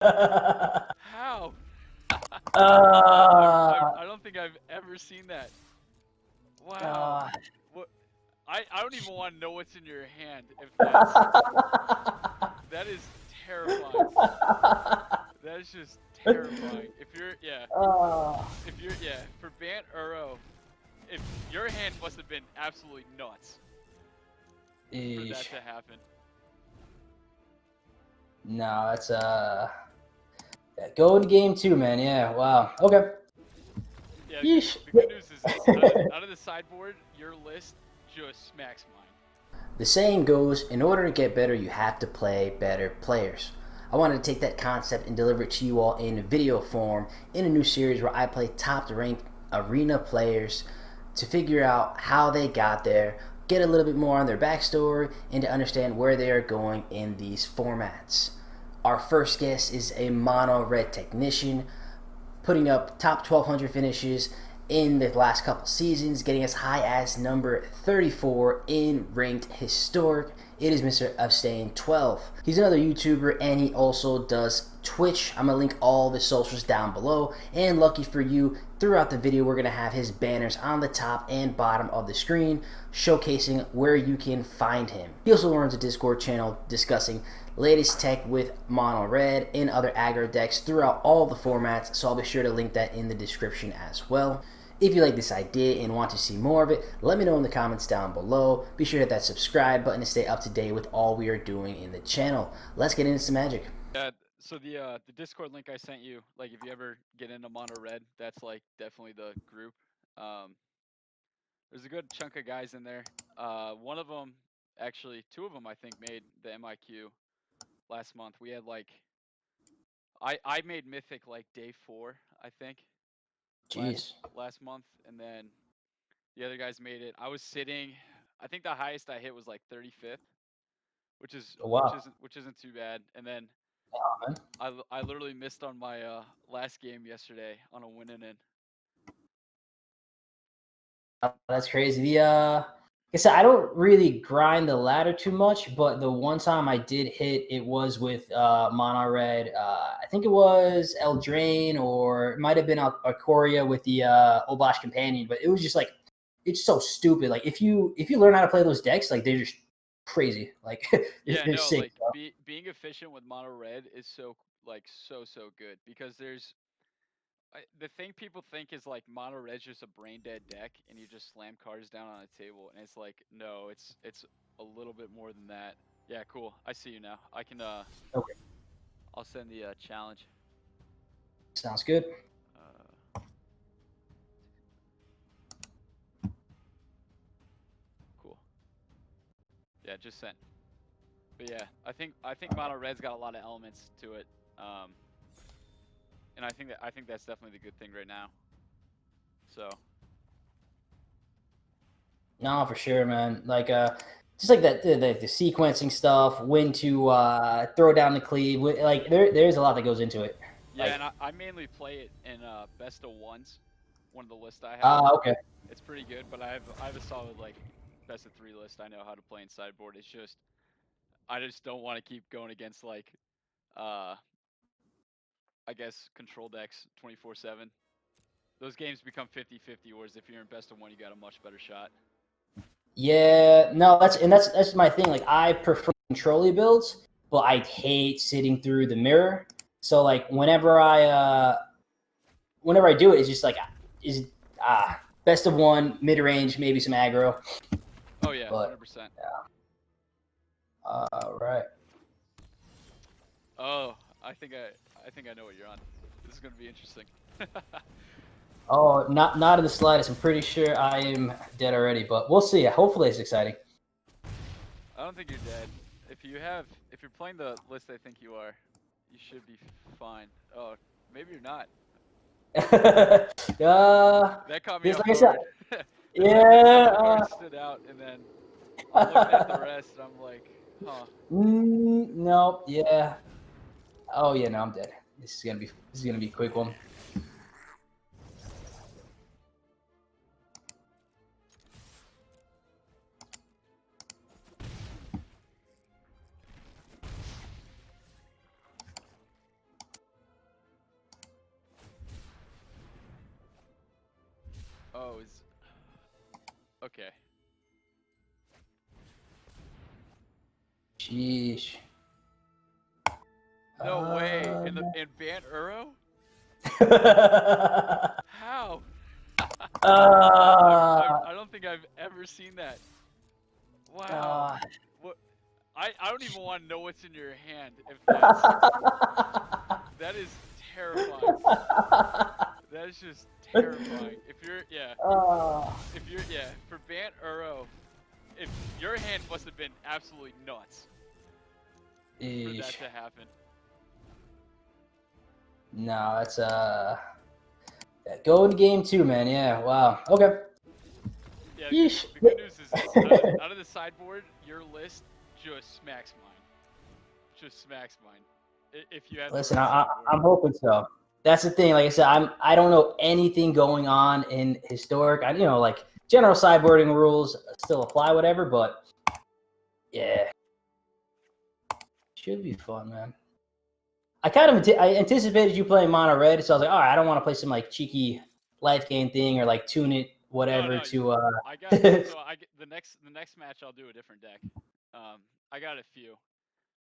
How? uh, I don't think I've ever seen that. Wow. uh, What? I don't even want to know what's in your hand. If that is terrifying. That is just terrifying. If you're yeah, uh, if you're yeah for Bant Uro, if your hand must have been absolutely nuts for that Eesh. to happen. No, that's go in game two, man. Yeah, wow. Okay. Yeah, Yeesh. the good news is this: out of the sideboard, your list just smacks mine. The saying goes, in order to get better, you have to play better players. I wanted to take that concept and deliver it to you all in video form in a new series where I play top ranked arena players to figure out how they got there, get a little bit more on their backstory, and to understand where they are going in these formats. Our first guest is a mono red technician, putting up top 1200 finishes in the last couple seasons, getting as high as number 34 in ranked historic. It is Mr. Abstain 12. He's another YouTuber and he also does Twitch. I'm gonna link all the socials down below. And lucky for you, throughout the video, we're gonna have his banners on the top and bottom of the screen, showcasing where you can find him. He also runs a Discord channel discussing latest tech with mono red and other aggro decks throughout all the formats, so I'll be sure to link that in the description as well. If you like this idea and want to see more of it, let me know in the comments down below. Be sure to hit that subscribe button to stay up to date with all we are doing in the channel. Let's get into some magic. Yeah. So the Discord link I sent you, like if you ever get into mono red, that's like definitely the group. Um, there's a good chunk of guys in there. One of them, actually, two of them I think made the MIQ last month. We had like I made Mythic like day 4, I think, Jeez. last month, and then the other guys made it. I was sitting. I think the highest I hit was like 35th, which is Oh, wow. which isn't too bad. And then Oh, man. I literally missed on my last game yesterday on a win and in. That's crazy. Like I said, I don't really grind the ladder too much, but the one time I did hit, it was with mono red. I think it was Eldraine, or it might have been Arcoria with the Obosh companion, but it was just like it's so stupid. Like if you learn how to play those decks, like they're just crazy. Like Yeah, they're no, sick. like being efficient with mono red is so like so good because there's the thing people think is like mono red's just a brain dead deck and you just slam cards down on a table and it's like no, it's a little bit more than that. Yeah, cool. I see you now. I can Okay, I'll send the challenge. sounds good. Uh, cool. Yeah, just sent. But yeah, I think mono red's got a lot of elements to it. Um, and I think that's definitely the good thing right now. So No, for sure, man. Like just like that the sequencing stuff, when to throw down the cleave, like there's a lot that goes into it. yeah, Like and I mainly play it in best of ones, one of the lists I have. okay. It's pretty good, but I have a solid like best of 3 list. I know how to play in sideboard. It's just I just don't want to keep going against like uh I guess control decks 24/7. Those games become 50-50, whereas if you're in best of one, you got a much better shot. Yeah, no, that's my thing. Like I prefer controlly builds, but I hate sitting through the mirror. So like whenever I do it, it's just like is best of one, mid range, maybe some aggro. Oh yeah, But 100%. right. Oh, I think I know what you're on. This is gonna be interesting. Oh, not in the slightest. I'm pretty sure I am dead already, but we'll see. Hopefully, it's exciting. I don't think you're dead. If you're playing the list I think you are, you should be fine. Oh, maybe you're not. That caught me Just off like I said, guard. That yeah. second card stood out, and then I'm looking at the rest, and I'm like, huh. No, yeah. Oh yeah, no, I'm dead. This is gonna be a quick one. Oh, is okay. Sheesh. No way. In Ban Uro? How? I don't think I've ever seen that. Wow. God. What? I don't even want to know what's in your hand. If that is terrifying. That is just terrifying. If you're for Ban Uro, if your hand must have been absolutely nuts for that Eesh. to happen. No, that's go in game 2, man. Yeah. Wow. Okay. Yeah, Yeesh. the good news is this: out of the sideboard, your list just smacks mine. Just smacks mine. If you have the Listen, right sideboard. I'm hoping so. That's the thing. Like I said, I don't know anything going on in historic. I like general sideboarding rules still apply, whatever. But yeah, should be fun, man. I anticipated you playing mono red, so I was like, all right, I don't want to play some like cheeky life gain thing or like tune it No, whatever no, to. I got so I get the next match I'll do a different deck. I got a few,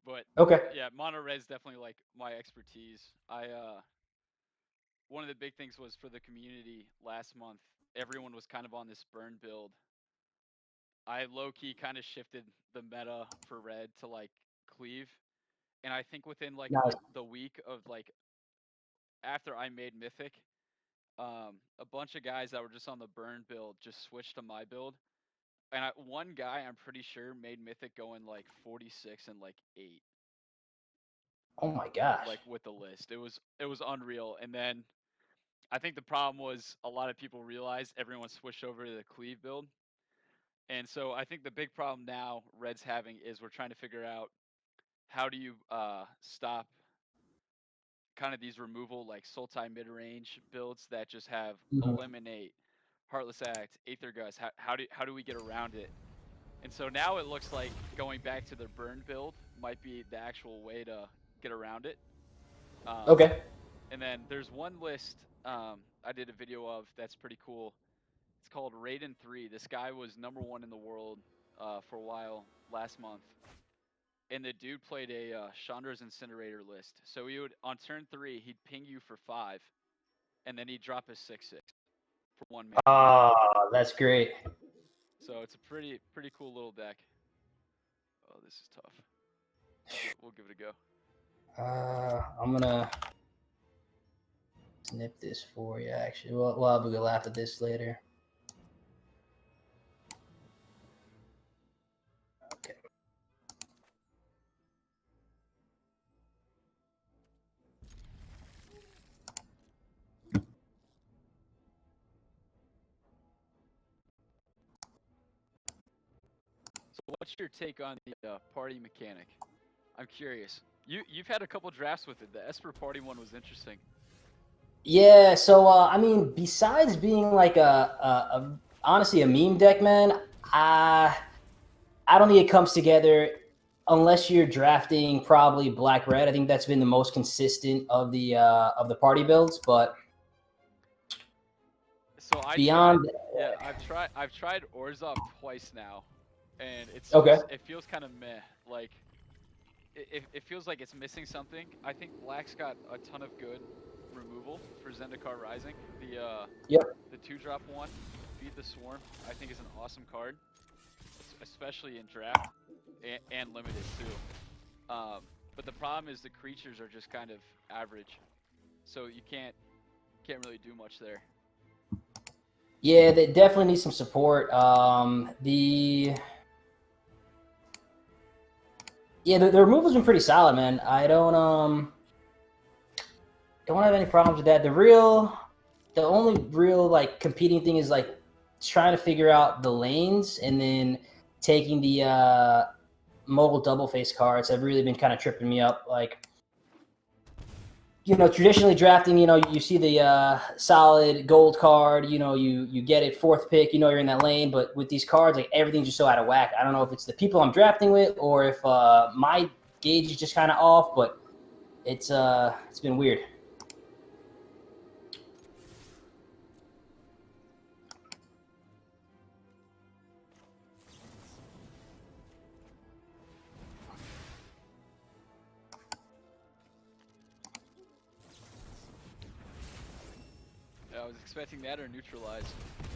but Okay. yeah, mono red's definitely like my expertise. One of the big things was for the community last month. Everyone was kind of on this burn build. I low key kind of shifted the meta for red to like cleave, and I think within like Nice. the week of like after I made Mythic, a bunch of guys that were just on the burn build just switched to my build. And one guy I'm pretty sure made Mythic going like 46 and like 8, Oh my gosh. like with the list. It was unreal. And then I think the problem was a lot of people realized everyone switched over to the cleave build. And so I think the big problem now Red's having is we're trying to figure out how do you stop kind of these removal like Sultai mid range builds that just have Mhm. eliminate, Heartless Act, Aether Gust. How do we get around it? And so now it looks like going back to the burn build might be the actual way to get around it. Um, Okay. and then there's one list I did a video of that's pretty cool. It's called Raiden 3. This guy was #1 in the world for a while last month. And the dude played a Chandra's Incinerator list. So he would, on turn 3, he'd ping you for 5, and then he'd drop his 6/6 for 1 mana. Oh, that's great. So it's a pretty cool little deck. Oh, this is tough. We'll give it a go. I'm gonna snip this for you. Actually, we'll have a good laugh at this later. Okay. So what's your take on the party mechanic? I'm curious. You've had a couple drafts with it. The Esper party one was interesting. Yeah. So I mean, besides being like a honestly a meme deck, man, I don't think it comes together unless you're drafting probably black red. I think that's been the most consistent of the party builds, but So I tried, beyond. yeah, I've tried Orzhov twice now, and Okay. it feels kind of meh. Like it feels like it's missing something. I think Black's got a ton of good removal for Zendikar Rising. Yep. The 2-drop one, Feed the Swarm, I think is an awesome card, especially in draft and limited too. But the problem is the creatures are just kind of average, so you can't really do much there. Yeah, they definitely need some support. The removal's been pretty solid, man. I don't have any problems with that. The only real like competing thing is like trying to figure out the lanes and then taking the mobile double face cards have really been kind of tripping me up. Like, traditionally drafting, you see the solid gold card, you get it fourth pick, you're in that lane. But with these cards, like everything's just so out of whack. I don't know if it's the people I'm drafting with or if my gauge is just kind of off, but it's been weird. I was expecting that or neutralize.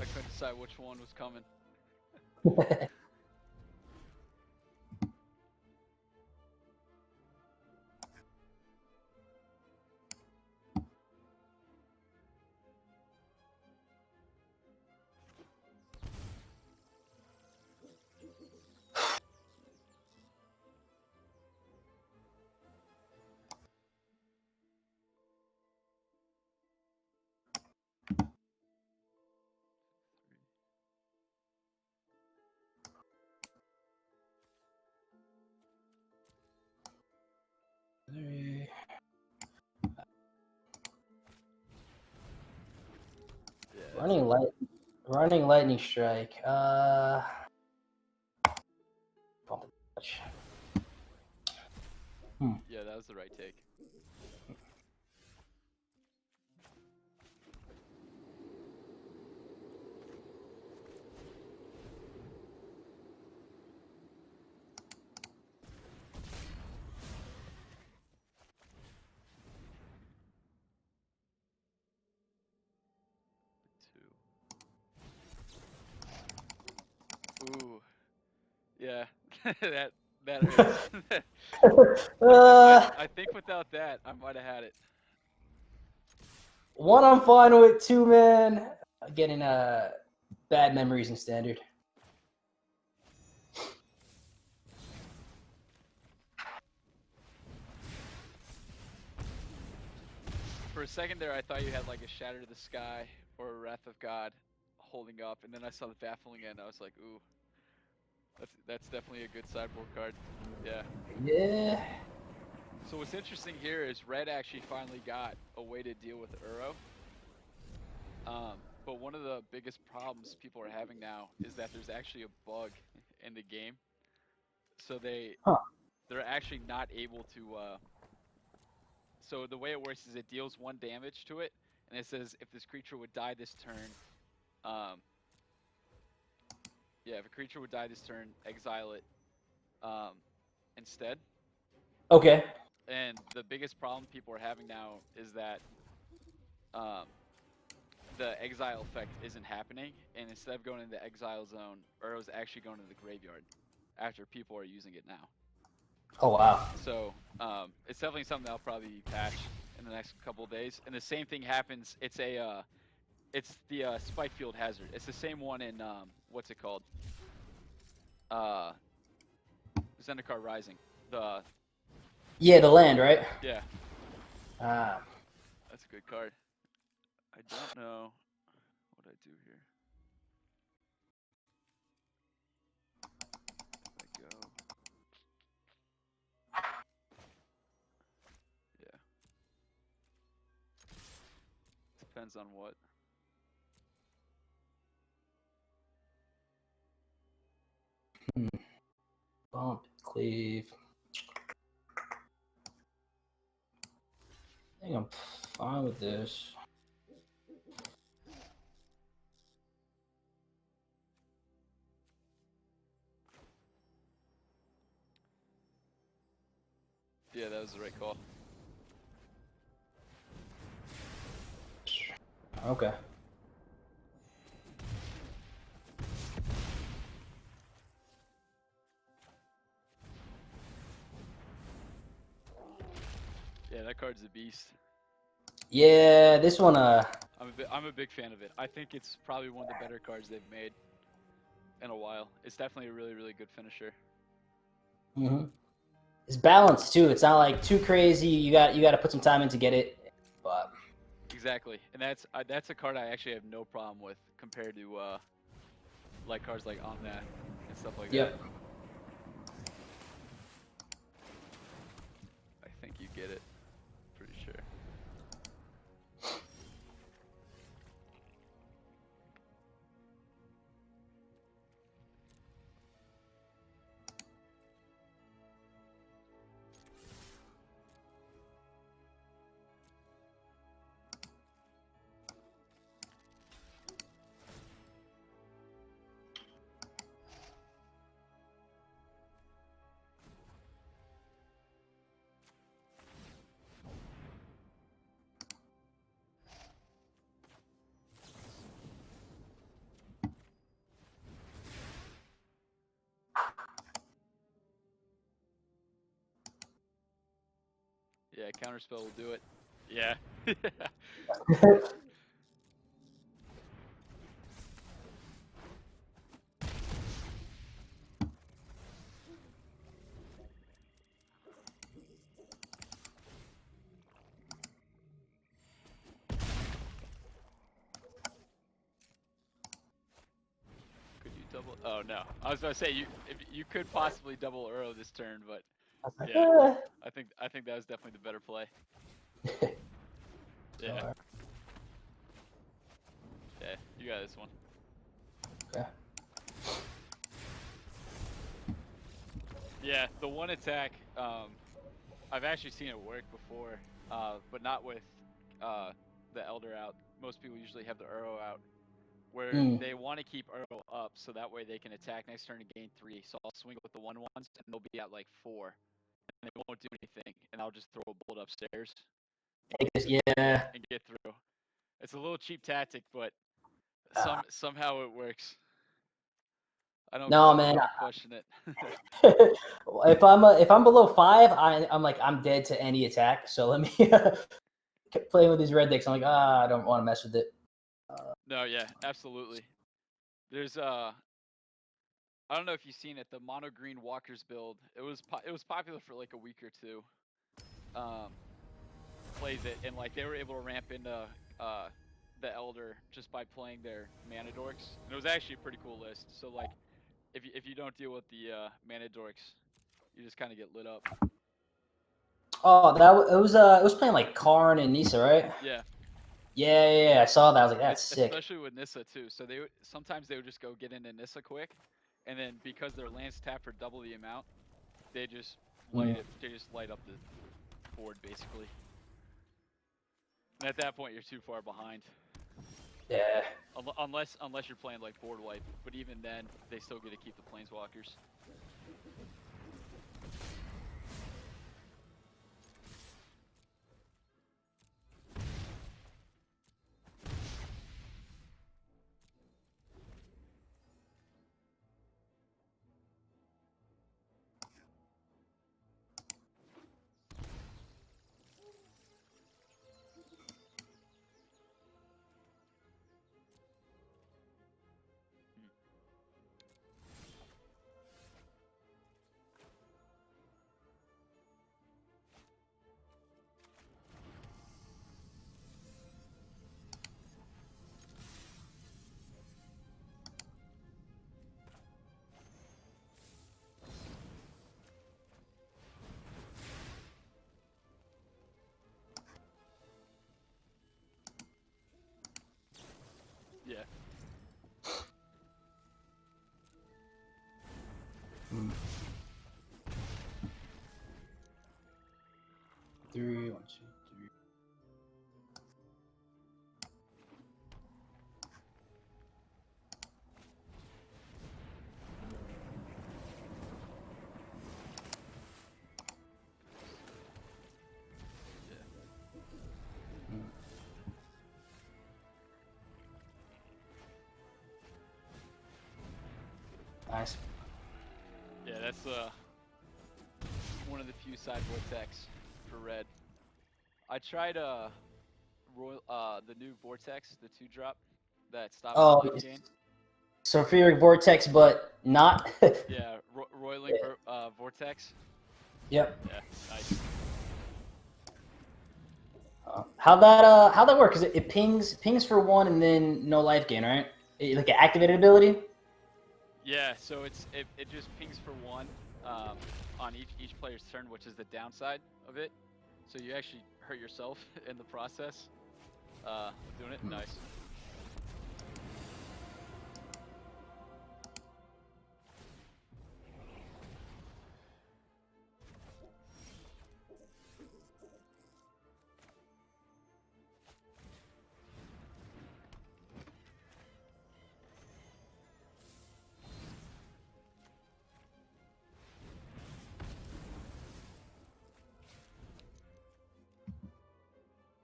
I couldn't decide which one was coming. Yeah, running lightning strike. Bump it touch. Yeah, that was the right take. Ooh, yeah, that hurts. uh, I think without that, I might have had it. One I'm fine with. Two, man. Getting bad memories in standard. For a second there, I thought you had like a Shatter the Sky or a Wrath of God holding up, and then I saw the Baffling End. I was like, ooh, that's definitely a good sideboard card. Yeah. Yeah. So what's interesting here is Red actually finally got a way to deal with Uro. But one of the biggest problems people are having now is that there's actually a bug in the game. So they're actually not able to. So the way it works is it deals 1 damage to it, and it says if this creature would die this turn, yeah, if a creature would die this turn, exile it instead. Okay. And the biggest problem people are having now is that um, the exile effect isn't happening, and instead of going into the exile zone, Uro's actually going to the graveyard after people are using it now. Oh wow. So it's definitely something that'll probably be patched in the next couple of days. And the same thing happens. It's the Spikefield Hazard. It's the same one in what's it called? Zendikar Rising. Yeah, the land, right? Yeah, Ah. that's a good card. I don't know what I do here. If I go, yeah, depends on what. Bump, cleave. I think I'm fine with this. Yeah, that was the right call. Okay. Yeah, that card's a beast. Yeah, this one. I'm a big fan of it. I think it's probably one of the better cards they've made in a while. It's definitely a really, really good finisher. It's balanced too. It's not like too crazy. You got to put some time in to get it. But Exactly, and that's a card I actually have no problem with compared to like cards like Omnath and stuff like yep. that. I think you get it, pretty sure. Yeah, counterspell will do it. Yeah. Could you double? Oh no, I was about to say you could possibly double Uro this turn, but yeah, I think that was definitely the better play. Yeah, yeah, you got this one. Okay. Yeah, the one attack. I've actually seen it work before, but not with the Elder out. Most people usually have the Uro out, where they want to keep Uro up so that way they can attack next turn and gain 3. So I'll swing it with the 1/1s and they'll be at like 4, and they won't do anything, and I'll just throw a bolt upstairs. Yeah. And get through. It's a little cheap tactic, but somehow it works. I don't No, man. question it. If I'm below 5, I'm dead to any attack. So let me playing with these red decks. I'm like, I don't want to mess with it. No, yeah, absolutely. There's I don't know if you've seen it, the mono green Walker's build. It was popular for like a week or two. Plays it, and like they were able to ramp into the Elder just by playing their mana dorks. And it was actually a pretty cool list. So like if you don't deal with the mana dorks, you just kind of get lit up. Oh, it was playing like Karn and Nisa, right? Yeah. Yeah. I saw that. I was like, that's sick. Especially with Nissa too. So sometimes they would just go get into Nissa quick, and then because their lands tap for double the amount, they just light it. They just light up the board basically. And at that point, you're too far behind. Yeah. Unless you're playing like board wipe, but even then, they still get to keep the planeswalkers. Yeah. Three, 1, 2, 3. Nice. Yeah, that's one of the few side vortex for red. I tried the new vortex, the 2-drop that stops life gain. Sulfuric Vortex, but not. Yeah, roiling vortex. Yep. Yeah, nice. How that work? Cause it pings for 1 and then no life gain, right? Like an activated ability. Yeah, so it just pings for 1 on each player's turn, which is the downside of it. So you actually hurt yourself in the process of doing it. Nice.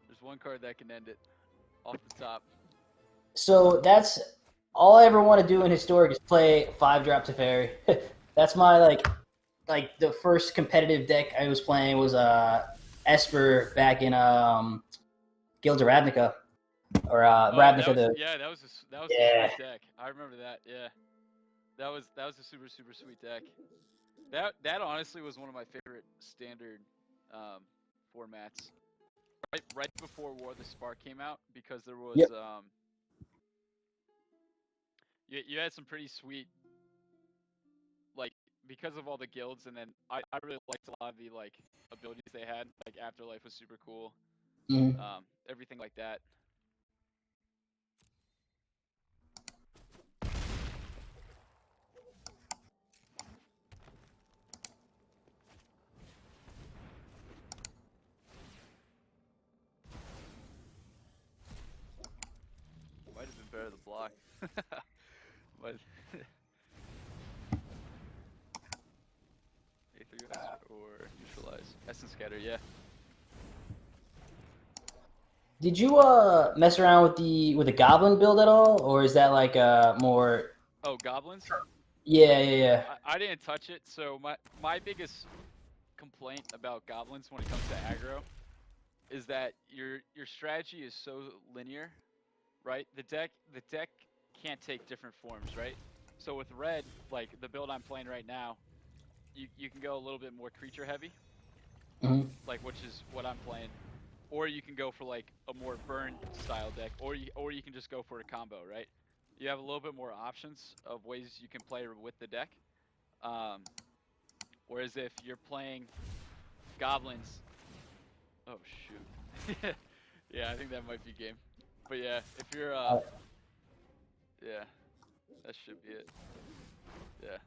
There's one card that can end it off the top. So that's all I ever want to do in Historic is play 5-drop Teferi. That's my like the first competitive deck I was playing was Esper back in Guilds of Ravnica or Oh, Ravnica. that was a Yeah. sweet deck. I remember that. Yeah, that was a super sweet deck. That honestly was one of my favorite standard um, formats. Right before War of the Spark came out, because there was Yep. you had some pretty sweet, like, because of all the guilds, and then I really liked a lot of the like abilities they had. Like Afterlife was super cool. Mm-hmm. Everything like that. Might have been better to block. But Aether or neutralize. Essence scatter, yeah. Did you mess around with the goblin build at all, or is that like more? Oh, goblins? Yeah. I didn't touch it. So my biggest complaint about goblins when it comes to aggro is that your strategy is so linear, right? The deck can't take different forms, right? So with red, like the build I'm playing right now, you can go a little bit more creature heavy, Mm-hmm. like, which is what I'm playing, or you can go for like a more burn style deck, or you can just go for a combo, right? You have a little bit more options of ways you can play with the deck. Um, Whereas if you're playing goblins, oh shoot, yeah, I think that might be game. But yeah, if you're yeah, that should be it. Yeah.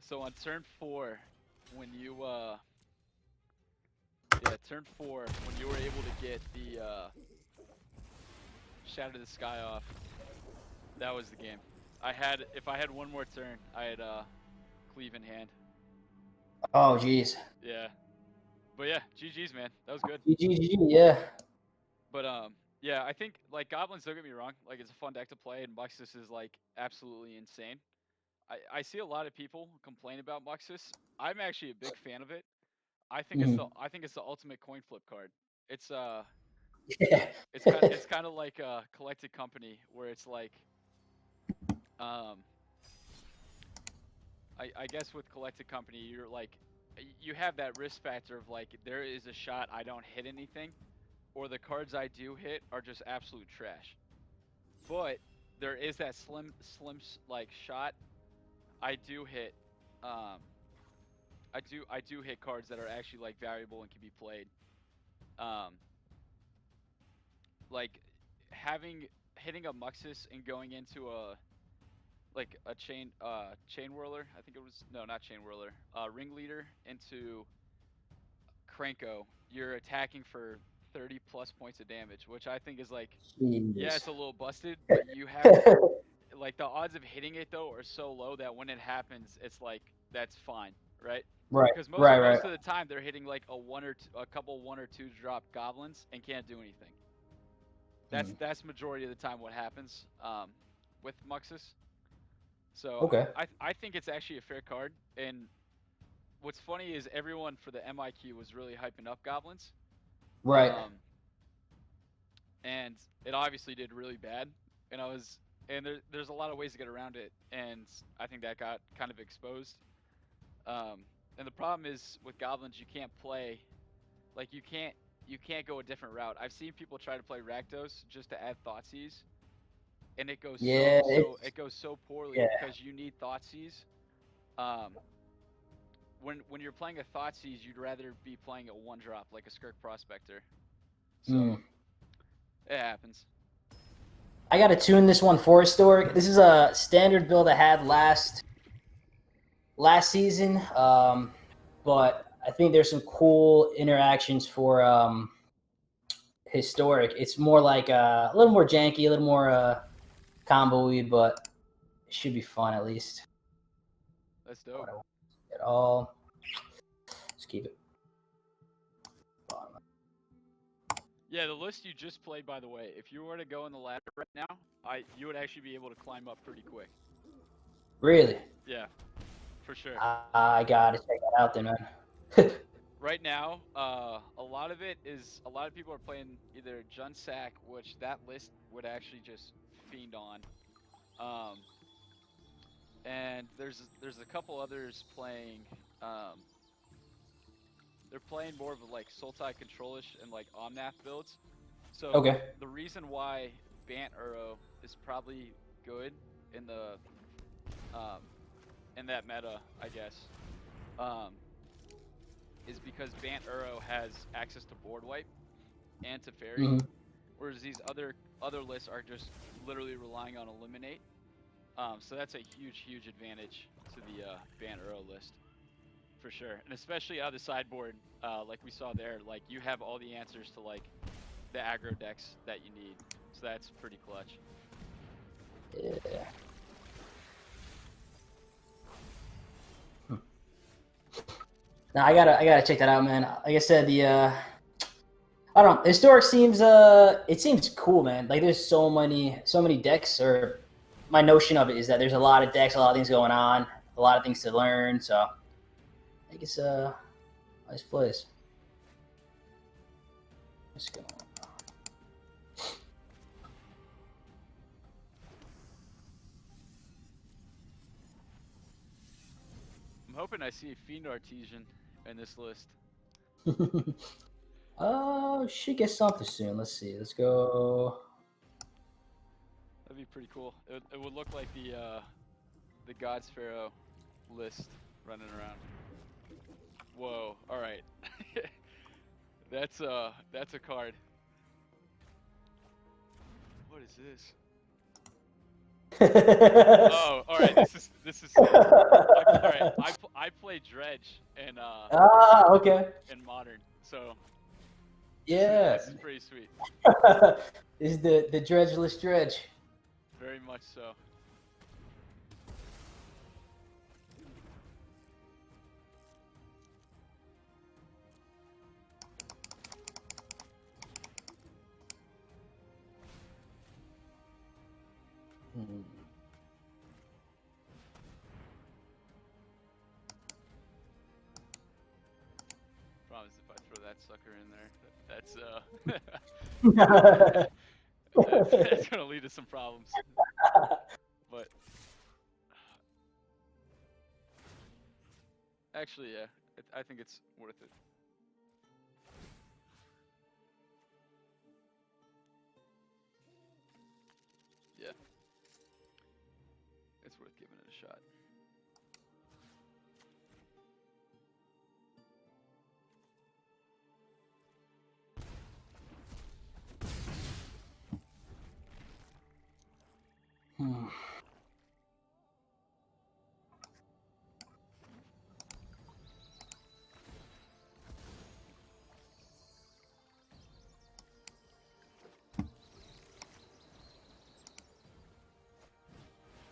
So on turn 4, when you yeah, turn 4, when you were able to get the Shatter the Sky off, that was the game. If I had one more turn, I had cleave in hand. Oh, geez. Yeah. But yeah, GG's, man. That was good. GG, yeah. But yeah, I think like goblins, don't get me wrong, like it's a fun deck to play, and Muxus is like absolutely insane. I see a lot of people complain about Muxus. I'm actually a big fan of it. Mm-hmm. I think it's the ultimate coin flip card. It's Yeah. it's kind of like a collected company, where it's like um I guess with collected company, you're like, you have that risk factor of like, there is a shot I don't hit anything, or the cards I do hit are just absolute trash. But there is that slim like shot I do hit. Um, I do hit cards that are actually like valuable and can be played. Um, like having hitting a Muxus and going into a like a chain whirler. I think it was, no, not chain whirler. Ringleader into Krenko. You're attacking for 30 plus points of damage, which I think is like, yeah, Jeez. it's a little busted, but you have like the odds of hitting it though are so low that when it happens, it's like that's fine, right? Right, Because right. most of the time they're hitting like a couple 1 or 2 drop goblins and can't do anything. Mm. That's majority of the time what happens with Muxus. So Okay. I think it's actually a fair card. And what's funny is everyone for the MIQ was really hyping up goblins. Right. Um, and it obviously did really bad. And there's a lot of ways to get around it, and I think that got kind of exposed. And the problem is with goblins, you can't play, like, you can't go a different route. I've seen people try to play Rakdos just to add Thoughtseize, and Yeah. it goes so poorly Yeah. because you need Thoughtseize. Um, when you're playing a Thoughtseize, you'd rather be playing a 1-drop like a Skirk Prospector. Mm. So it happens. I got to tune this one for historic. This is a standard build I had last season, but I think there's some cool interactions for historic. It's more like a little more janky, a little more combo-y, but it should be fun at least. That's dope. At all. Let's keep it. Yeah, the list you just played, by the way, if you were to go in the ladder right now, you would actually be able to climb up pretty quick. Really? Yeah, for sure. I got to check that out then, man. Right now, a lot of it is a lot of people are playing either Junsack, which that list would actually just fiend on. Um, and there's a couple others playing. Um, they're playing more of like Sultai Controlish and like Omnath builds. So Okay. the reason why Bant Uro is probably good in the um, in that meta, I guess, um, is because Bant Uro has access to board wipe and to fairy, Hmm. whereas these other lists are just literally relying on eliminate. So that's a huge advantage to the Bant Uro list for sure, and especially out of the sideboard, like we saw there, like you have all the answers to like the aggro decks that you need, so that's pretty clutch. Yeah. Now I gotta check that out, man. Like I said, I don't know. Historic seems it seems cool, man. Like there's so many decks. Or my notion of it is that there's a lot of decks, a lot of things going on, a lot of things to learn. So I guess nice place. Let's go. I'm hoping I see Fiend Artesian in this list. Should get something soon. Let's see. Let's go. That'd be pretty cool. It would look like the God's Pharaoh list running around. Whoa! All right, that's a card. What is this? Oh, all right. This is sick. All right. I play Dredge Okay. in Modern, so Yeah. this is pretty sweet. This is the dredgeless dredge. Very much so. Hmm. Promise if I throw that sucker in there, that's gonna lead to some problems. But actually, yeah, I think it's worth it. Yeah, it's worth giving it a shot. Hmm.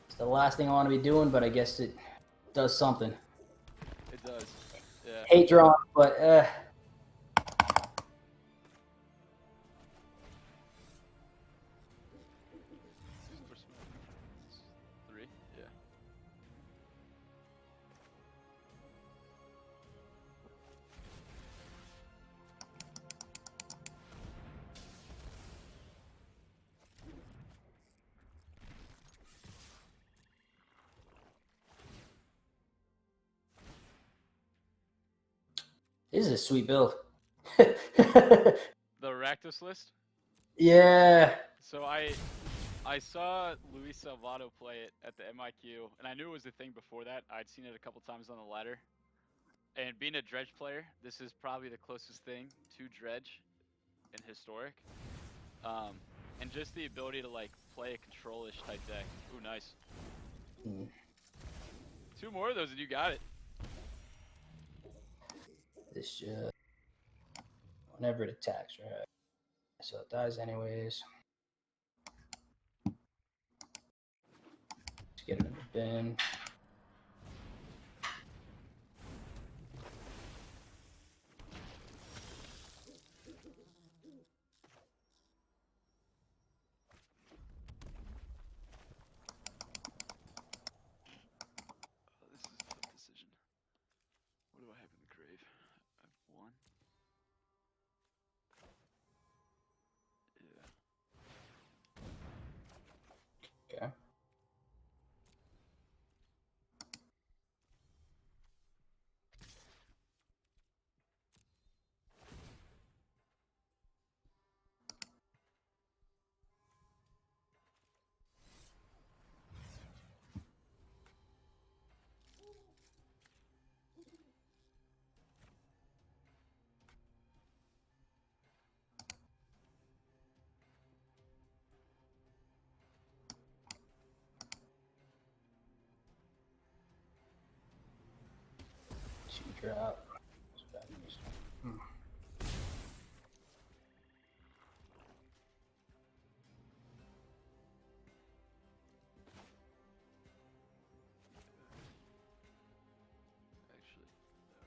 It's the last thing I want to be doing, but I guess it does something. It does. Yeah. Hate drawing, but Who's pushing me? Three. Yeah. this is a sweet build. The Rakdos list. Yeah. So I saw Luis Salvato play it at the MIQ, and I knew it was a thing before that. I'd seen it a couple times on the ladder. And being a Dredge player, this is probably the closest thing to Dredge in Historic. And just the ability to like play a control-ish type deck. Ooh, nice. Hmm. Two more of those and you got it. This whenever it attacks, right? So it dies anyways. Let's get it in the bin. Oh, this is a tough decision. What do I have in the grave? Drop. Actually, no.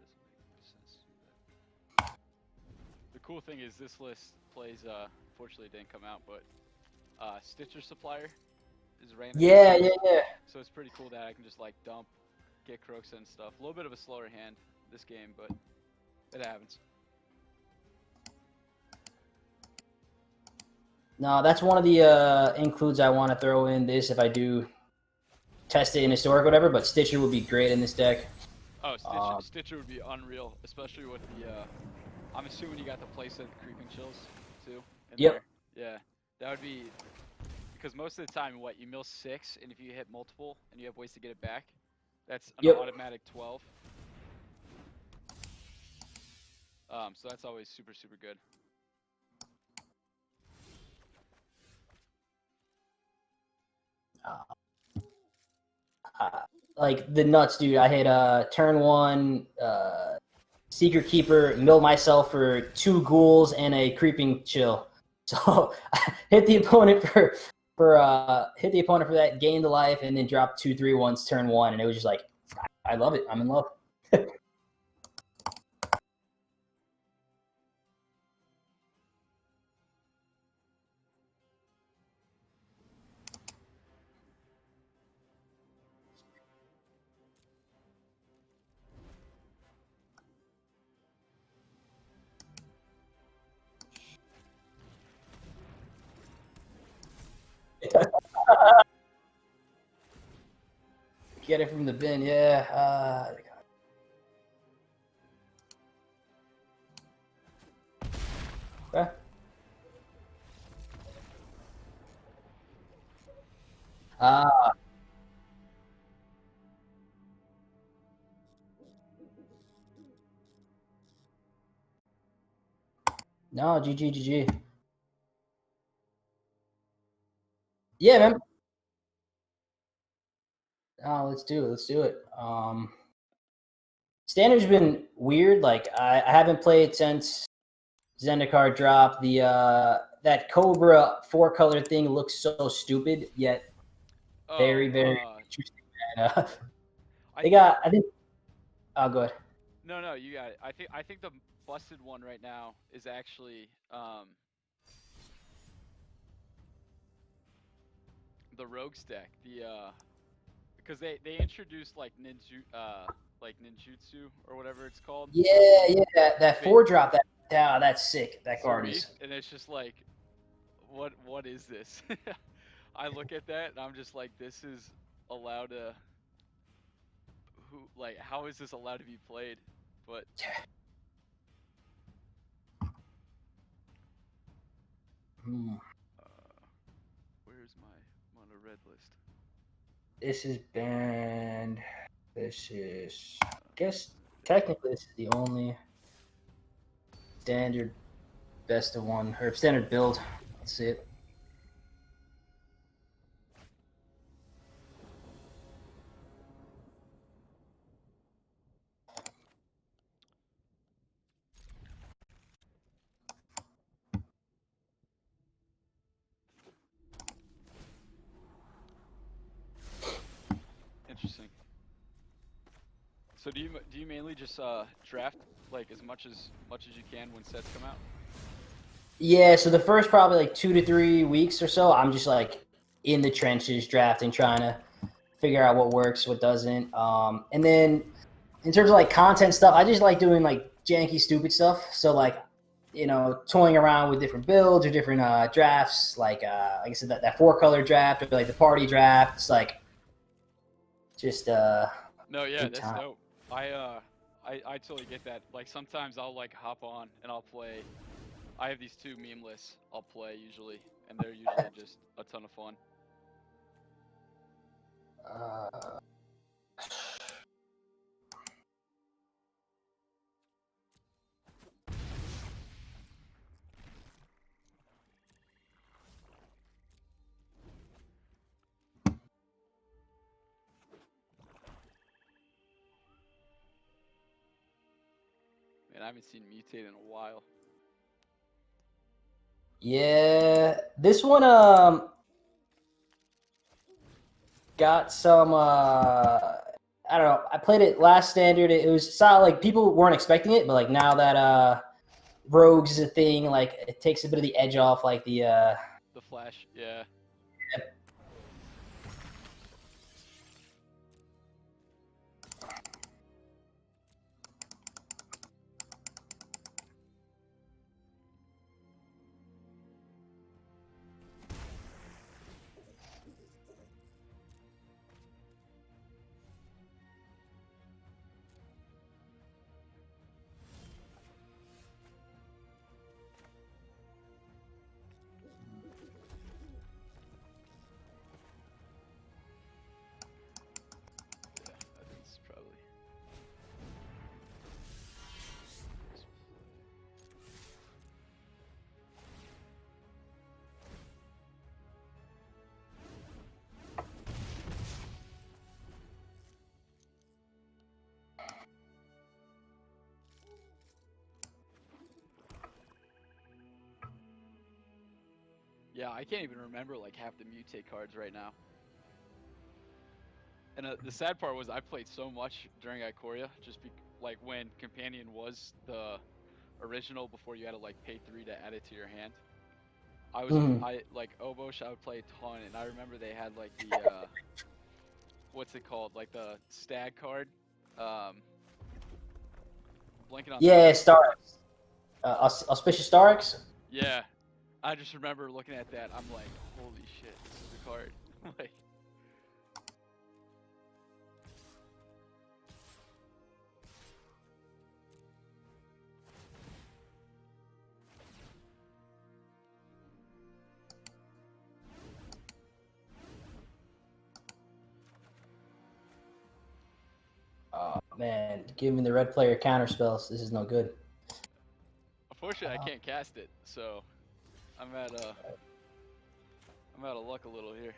Doesn't make much sense to do that. The cool thing is this list plays, fortunately it didn't come out, but Stitcher Supplier is ran in this Yeah, list. yeah. So it's pretty cool that I can just like dump, get crooks and stuff. A little bit of a slower hand this game, but it happens. No, that's one of the includes I want to throw in this if I do test it in historic or whatever, but Stitcher would be great in this deck. Oh, Stitcher would be unreal, especially with the. I'm assuming you got the playset creeping chills too in Yep. there. Yeah, that would be because most of the time, what you mill 6, and if you hit multiple and you have ways to get it back, that's an Yep. automatic 12. So that's always super super good. Like the nuts, dude. I hit turn 1 Secret Keeper, mill myself for 2 ghouls and a creeping chill. So hit the opponent for that, gain the life, and then drop 2/3/1s turn 1, and it was just like, I love it. I'm in love. Get it from the bin, yeah. Okay. No, GG. Yeah, man. Oh, let's do it. Standard's been weird. Like I haven't played since Zendikar dropped. The that Cobra 4-color thing looks so stupid, yet very, very interesting. And, they got, I think. Oh, good. No, you got it. I think the busted one right now is actually the Rogues deck. Because they introduced like ninjutsu or whatever it's called. Yeah. That 4-drop. That's sick. That card is. And it's just like, what is this? I look at that and I'm just like, this is allowed to. How is this allowed to be played? But where's my mono red list? This is banned. This is, I guess, technically this is the only standard best of one or standard build. Let's see it. Interesting. So do you mainly just draft like as much as you can when sets come out? Yeah, so the first probably like 2 to 3 weeks or so, I'm just like in the trenches drafting, trying to figure out what works, what doesn't. And then in terms of like content stuff, I just like doing like janky, stupid stuff. So like, toying around with different builds or different drafts. Like I said, that 4-color draft or like the party draft. It's like just No, yeah, good that's time. dope. I totally get that. Like sometimes I'll like hop on and I'll play. I have these 2 meme lists I'll play usually, and they're usually just a ton of fun. I haven't seen mutate in a while. Yeah, this one got some I don't know. I played it last standard. It was solid. Like people weren't expecting it, but like now that rogues is a thing, like it takes a bit of the edge off. Like the flash, yeah. Yeah, I think this is probably. Yeah, I can't even remember like half the mutate cards right now. And the sad part was I played so much during Ikoria, just like when Companion was the original before you had to like pay 3 to add it to your hand. I like Obosh I would play a ton, and I remember they had like the what's it called, like the stag card. I'm blanking on the yeah name. Starix, auspicious Starix. Yeah, I just remember looking at that. I'm like, holy shit, this is a card. Like, Oh man, giving the red player counter spells. This is no good. unfortunately, I can't cast it, so I'm at I'm out of luck a little here.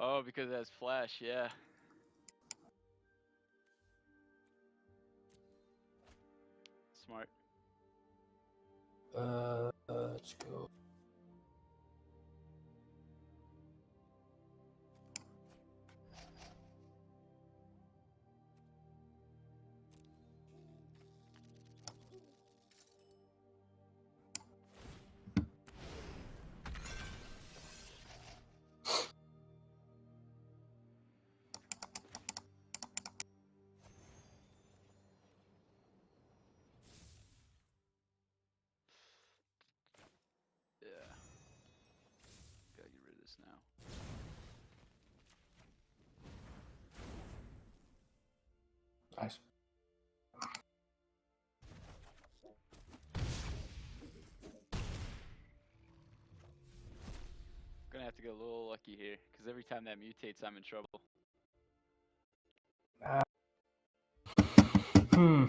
Oh, because it has flash, yeah. Smart. Let's go. Yeah. Gotta get rid of this now. Nice. Gonna have to get a little lucky here, because every time that mutates, I'm in trouble. Hmm.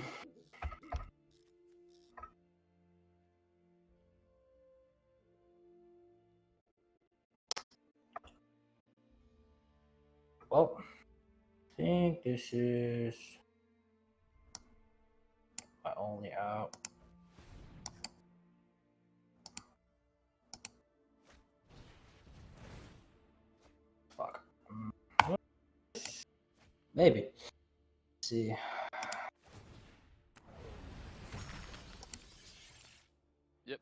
Well, I think this is my only out. Fuck. Maybe. Let's see. Yep.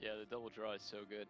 Yeah, the double draw is so good.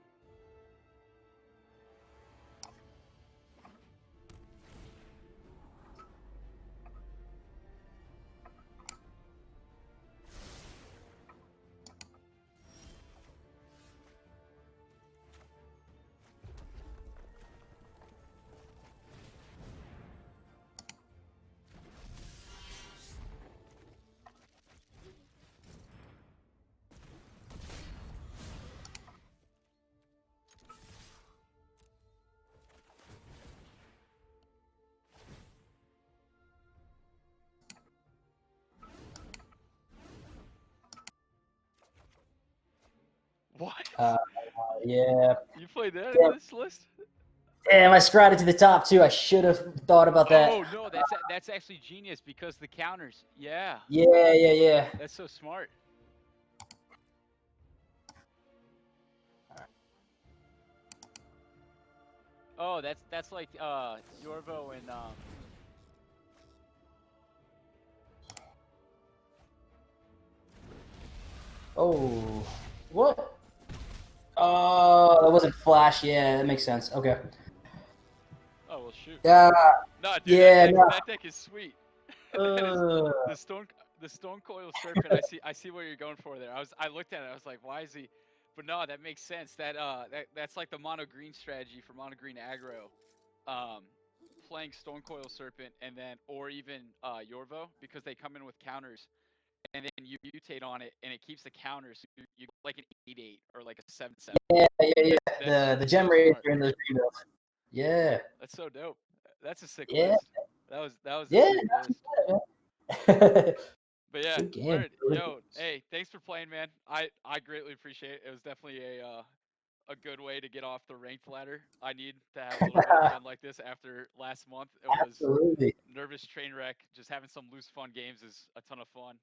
What? Yeah. You played that in Damn. this list? Damn, I scrotted to the top too. I should have thought about that. Oh no, that's actually genius because the counters. Yeah, Yeah, yeah, yeah. that's so smart. Oh, that's like Yorvo and Oh, what? Oh, that wasn't flash. Yeah, that makes sense. Okay. oh well shoot. Yeah, No, dude, yeah, no. that deck is sweet. That is Uh, the stone coil serpent. I see what you're going for there. I looked at it. I was like, why is he? But no, that makes sense. That's like the mono green strategy for mono green aggro. Um, Playing stone coil serpent and then or even Yorvo because they come in with counters and then you mutate on it and it keeps the counters. So you like an 8/8 or like a 7/7. yeah, yeah, yeah. The That's gem so rays smart. are in those rebuilds. Yeah, That's so dope. That's a sick yeah, list. That was a yeah. sick Not too list. bad, man. But yeah, Good game. word. Really good. Yo, hey, thanks for playing, man. I greatly appreciate it. It was definitely a good way to get off the ranked ladder. I need to have a little bit of fun like this after last month. It was Absolutely. nervous train wreck. Just having some loose fun games is a ton of fun.